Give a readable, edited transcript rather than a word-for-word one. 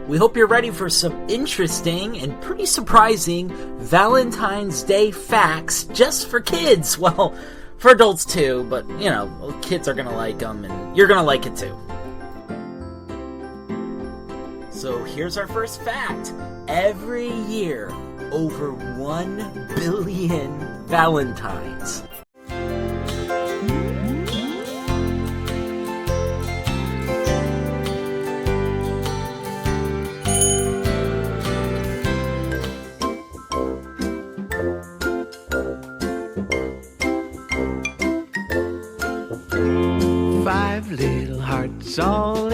We hope you're ready for some interesting and pretty surprising Valentine's Day facts just for kids. Well, for adults too, but you know, kids are gonna like them and you're gonna like it too. So here's our first fact. Every year, over 1 billion Valentines. Five little hearts all